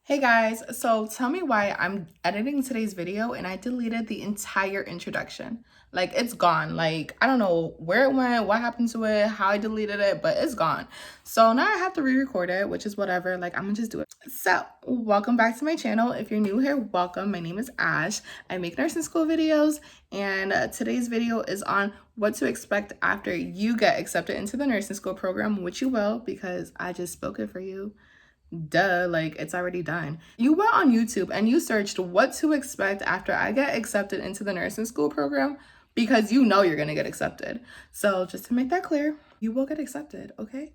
Hey guys, so tell me why I'm editing today's video and I deleted the entire introduction. Like it's gone. Like I don't know where it went, what happened to it, how I deleted it, but it's gone. So now I have to re-record it, which is whatever. Like I'm gonna just do it. So welcome back to my channel. If you're new here, welcome. My name is Ash. I make nursing school videos and today's video is on what to expect after you get accepted into the nursing school program, which you will because I just spoke it for you. Duh, like it's already done. You went on YouTube and you searched what to expect after I get accepted into the nursing school program because you know you're gonna get accepted. So just to make that clear, you will get accepted, okay?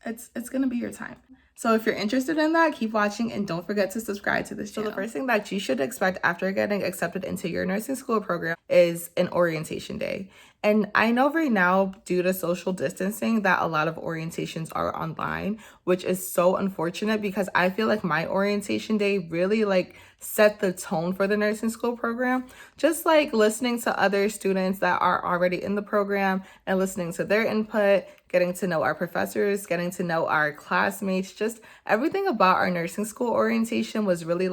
It's gonna be your time. So if you're interested in that, keep watching and don't forget to subscribe to this channel. So the first thing that you should expect after getting accepted into your nursing school program is an orientation day. And I know right now, due to social distancing, that a lot of orientations are online, which is so unfortunate because I feel like my orientation day really set the tone for the nursing school program. Just like listening to other students that are already in the program and listening to their input, getting to know our professors, getting to know our classmates, just everything about our nursing school orientation was really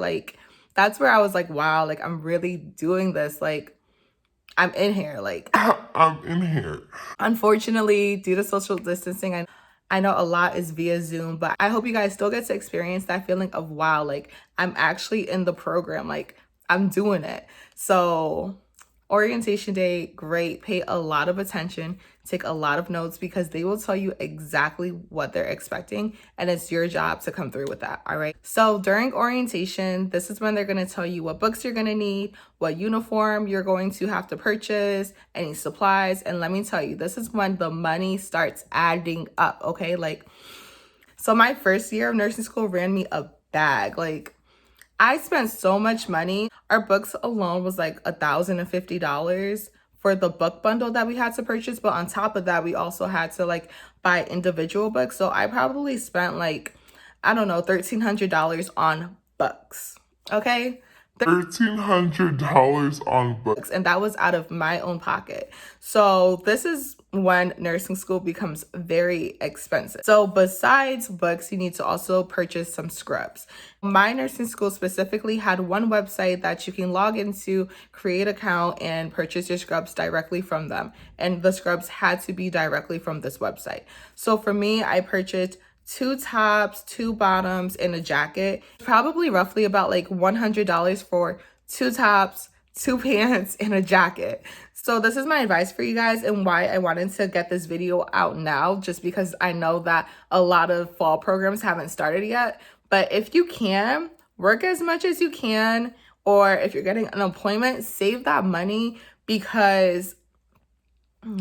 that's where I was like, wow, like I'm really doing this. Like I'm in here, like I'm in here. Unfortunately, due to social distancing, I know a lot is via Zoom, but I hope you guys still get to experience that feeling of wow, like I'm actually in the program, like I'm doing it. So orientation day, great. Pay a lot of attention, take a lot of notes because they will tell you exactly what they're expecting and it's your job to come through with that, all right? So during orientation, this is when they're gonna tell you what books you're gonna need, what uniform you're going to have to purchase, any supplies, and let me tell you, this is when the money starts adding up, okay? So my first year of nursing school ran me a bag. Like I spent so much money. Our books alone was like $1,050 for the book bundle that we had to purchase. But on top of that, we also had to buy individual books. So I probably spent I don't know, $1,300 on books. Okay. $1,300 on books. And that was out of my own pocket. So this is when nursing school becomes very expensive. So besides books, you need to also purchase some scrubs. My nursing school specifically had one website that you can log into, create an account, and purchase your scrubs directly from them. And the scrubs had to be directly from this website. So for me, I purchased 2 tops, 2 bottoms, and a jacket. Probably roughly about $100 for 2 tops, 2 pants, and a jacket. So this is my advice for you guys and why I wanted to get this video out now, just because I know that a lot of fall programs haven't started yet. But if you can, work as much as you can, or if you're getting unemployment, save that money because,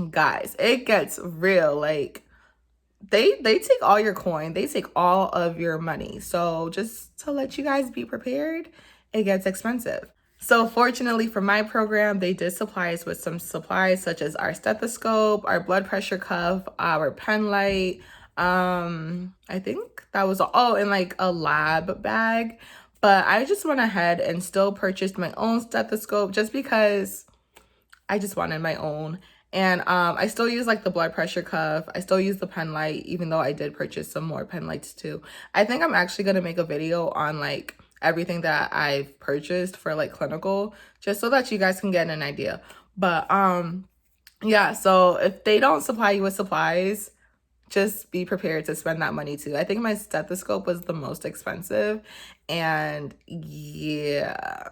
guys, it gets real. They take all your coin, they take all of your money. So just to let you guys be prepared, it gets expensive. So fortunately for my program, they did supply us with some supplies such as our stethoscope, our blood pressure cuff, our pen light. I think that was all. Oh, and a lab bag. But I just went ahead and still purchased my own stethoscope just because I just wanted my own. And I still use the blood pressure cuff. I still use the pen light, even though I did purchase some more pen lights too. I think I'm actually gonna make a video on everything that I've purchased for clinical, just so that you guys can get an idea. But yeah, so if they don't supply you with supplies, just be prepared to spend that money too. I think my stethoscope was the most expensive, and yeah,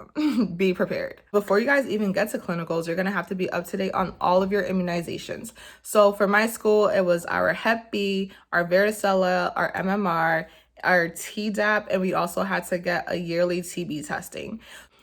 be prepared. Before you guys even get to clinicals, you're gonna have to be up to date on all of your immunizations. So for my school, it was our Hep B, our varicella, our MMR, our Tdap, and we also had to get a yearly TB testing.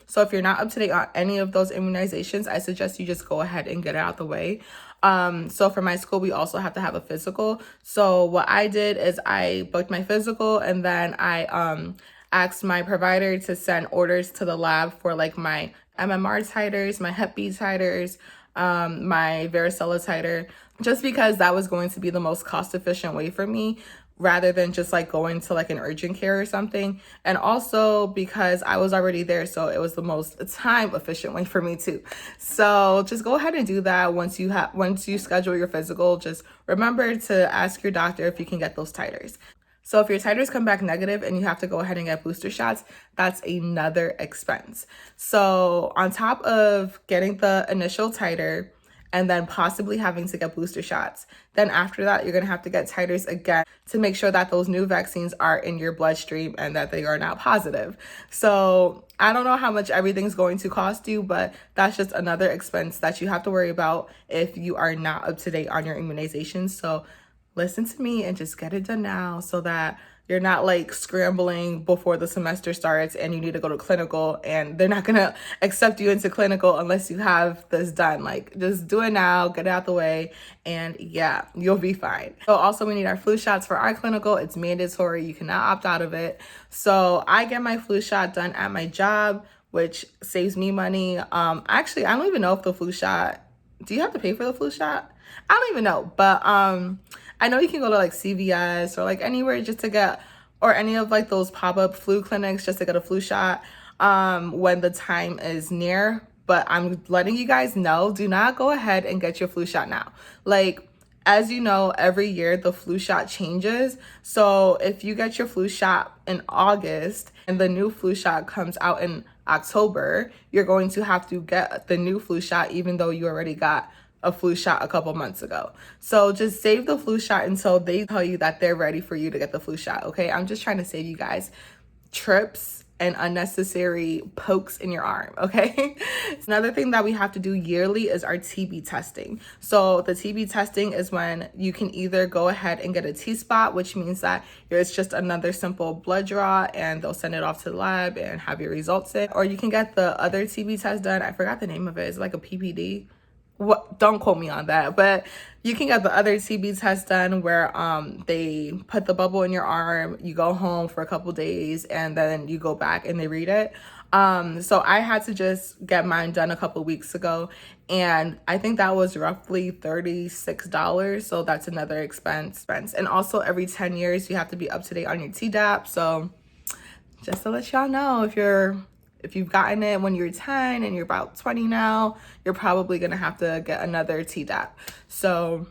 So if you're not up to date on any of those immunizations, I suggest you just go ahead and get it out the way. So for my school, we also have to have a physical. So what I did is I booked my physical, and then I asked my provider to send orders to the lab for my MMR titers, my Hep B titers, my varicella titer, just because that was going to be the most cost efficient way for me, rather than just going to an urgent care or something. And also because I was already there, so it was the most time efficient way for me too. So just go ahead and do that. Once you schedule your physical, just remember to ask your doctor if you can get those titers. So if your titers come back negative and you have to go ahead and get booster shots, that's another expense. So on top of getting the initial titer and then possibly having to get booster shots, then after that, you're gonna have to get titers again to make sure that those new vaccines are in your bloodstream and that they are not positive. So I don't know how much everything's going to cost you, but that's just another expense that you have to worry about if you are not up to date on your immunizations. So listen to me and just get it done now so that you're not like scrambling before the semester starts and you need to go to clinical and they're not gonna accept you into clinical unless you have this done. Like, just do it now, get it out the way, and yeah, you'll be fine. So also we need our flu shots for our clinical. It's mandatory, you cannot opt out of it. So I get my flu shot done at my job, which saves me money. Actually, I don't even know if the flu shot, do you have to pay for the flu shot? I don't even know, but I know you can go to like CVS or like anywhere just to get, or any of like those pop-up flu clinics just to get a flu shot when the time is near. But I'm letting you guys know, do not go ahead and get your flu shot now. Like, as you know, every year the flu shot changes. So if you get your flu shot in August and the new flu shot comes out in October, you're going to have to get the new flu shot even though you already got a flu shot a couple months ago. So just save the flu shot until they tell you that they're ready for you to get the flu shot, okay? I'm just trying to save you guys trips and unnecessary pokes in your arm, okay? Another thing that we have to do yearly is our TB testing. So the TB testing is when you can either go ahead and get a T-spot, which means that it's just another simple blood draw and they'll send it off to the lab and have your results in. Or you can get the other TB test done. I forgot the name of it. It's like a PPD. What, don't quote me on that, but you can get the other TB test done where they put the bubble in your arm, you go home for a couple days, and then you go back and they read it. So I had to just get mine done a couple weeks ago, and I think that was roughly $36. So that's another expense. And also every 10 years you have to be up to date on your Tdap. So just to let y'all know, if you've gotten it when you're 10 and you're about 20 now, you're probably gonna have to get another Tdap. So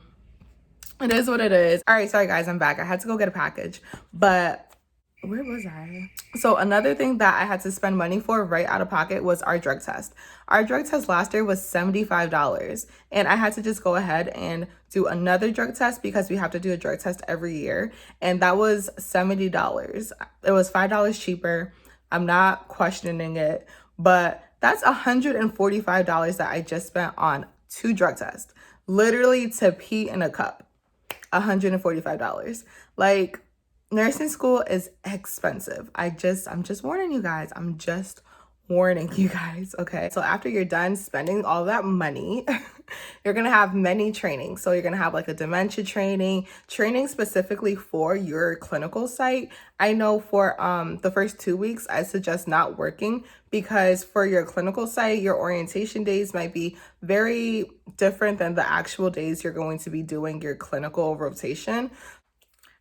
it is what it is. All right, sorry guys, I'm back. I had to go get a package, but where was I? So another thing that I had to spend money for right out of pocket was our drug test. Our drug test last year was $75, and I had to just go ahead and do another drug test because we have to do a drug test every year, and that was $70. It was $5 cheaper. I'm not questioning it, but that's $145 that I just spent on 2 drug tests, literally to pee in a cup. $145. Like, nursing school is expensive. I'm just warning you guys. I'm just warning you guys, okay? So after you're done spending all that money, you're gonna have many trainings. So you're gonna have like a dementia training specifically for your clinical site. I know for the first 2 weeks, I suggest not working because for your clinical site, your orientation days might be very different than the actual days you're going to be doing your clinical rotation.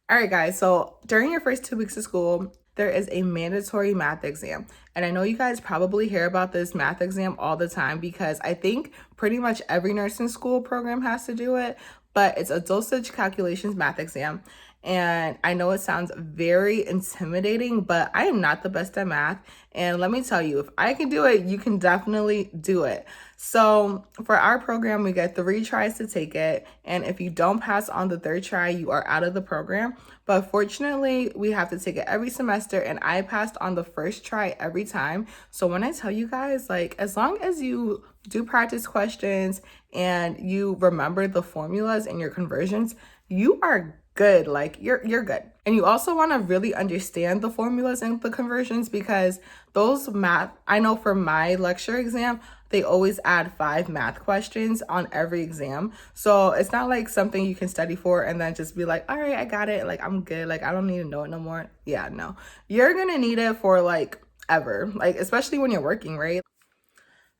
All right, guys, so during your first 2 weeks of school, there is a mandatory math exam. And I know you guys probably hear about this math exam all the time because I think pretty much every nursing school program has to do it, but it's a dosage calculations math exam. And I know it sounds very intimidating, but I am not the best at math. And let me tell you, if I can do it, you can definitely do it. So for our program, we get 3 tries to take it. And if you don't pass on the 3rd try, you are out of the program. But fortunately, we have to take it every semester, and I passed on the 1st try every time. So when I tell you guys, like, as long as you do practice questions and you remember the formulas and your conversions, you are good. Like, you're good. And you also want to really understand the formulas and the conversions because those math, I know for my lecture exam, they always add 5 math questions on every exam. So it's not like something you can study for and then just be like, all right, I got it. Like, I'm good. Like, I don't need to know it no more. Yeah, no. You're going to need it for like ever, like, especially when you're working, right?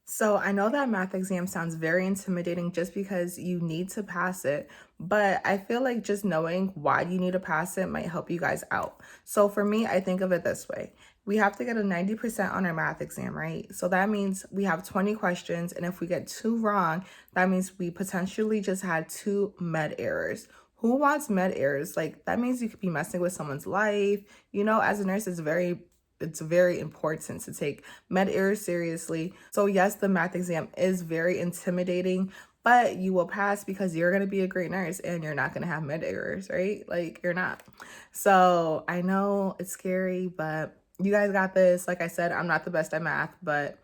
So I know that math exam sounds very intimidating just because you need to pass it, but I feel like just knowing why you need to pass it might help you guys out. So for me, I think of it this way. We have to get a 90% on our math exam, right? So that means we have 20 questions, and if we get 2 wrong, that means we potentially just had 2 med errors. Who wants med errors? Like, that means you could be messing with someone's life. You know, as a nurse, it's very important to take med errors seriously. So yes, the math exam is very intimidating, but you will pass because you're going to be a great nurse and you're not going to have med errors, right? Like, you're not. So I know it's scary, but you guys got this. Like I said, I'm not the best at math, but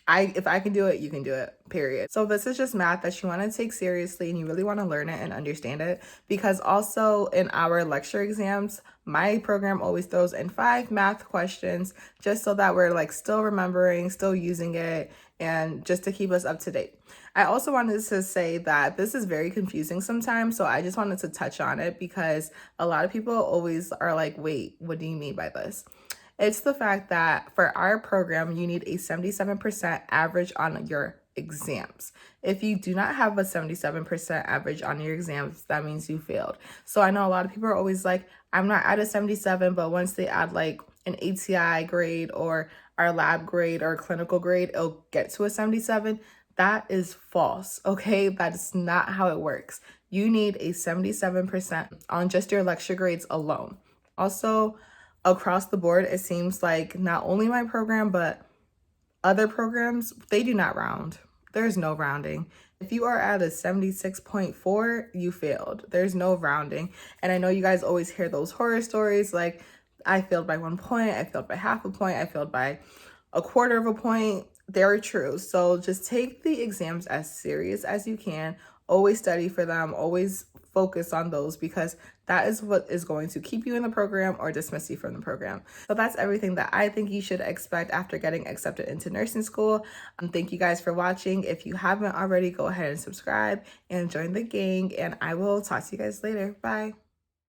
if I can do it, you can do it, period. So this is just math that you want to take seriously and you really want to learn it and understand it, because also in our lecture exams, my program always throws in 5 math questions just so that we're like still remembering, still using it, and just to keep us up to date. I also wanted to say that this is very confusing sometimes, so I just wanted to touch on it because a lot of people always are like, wait, what do you mean by this? It's the fact that for our program, you need a 77% average on your exams. If you do not have a 77% average on your exams, that means you failed. So I know a lot of people are always like, I'm not at a 77, but once they add like an ATI grade or our lab grade or clinical grade, it'll get to a 77. That is false, okay? That is not how it works. You need a 77% on just your lecture grades alone. Also, across the board, it seems like not only my program, but other programs, they do not round. There's no rounding. If you are at a 76.4, you failed. There's no rounding. And I know you guys always hear those horror stories like, I failed by 1 point, I failed by half a point, I failed by a quarter of a point. They're true. So just take the exams as serious as you can. Always study for them. Always focus on those, because that is what is going to keep you in the program or dismiss you from the program. So that's everything that I think you should expect after getting accepted into nursing school. Thank you guys for watching. If you haven't already, go ahead and subscribe and join the gang, and I will talk to you guys later. Bye.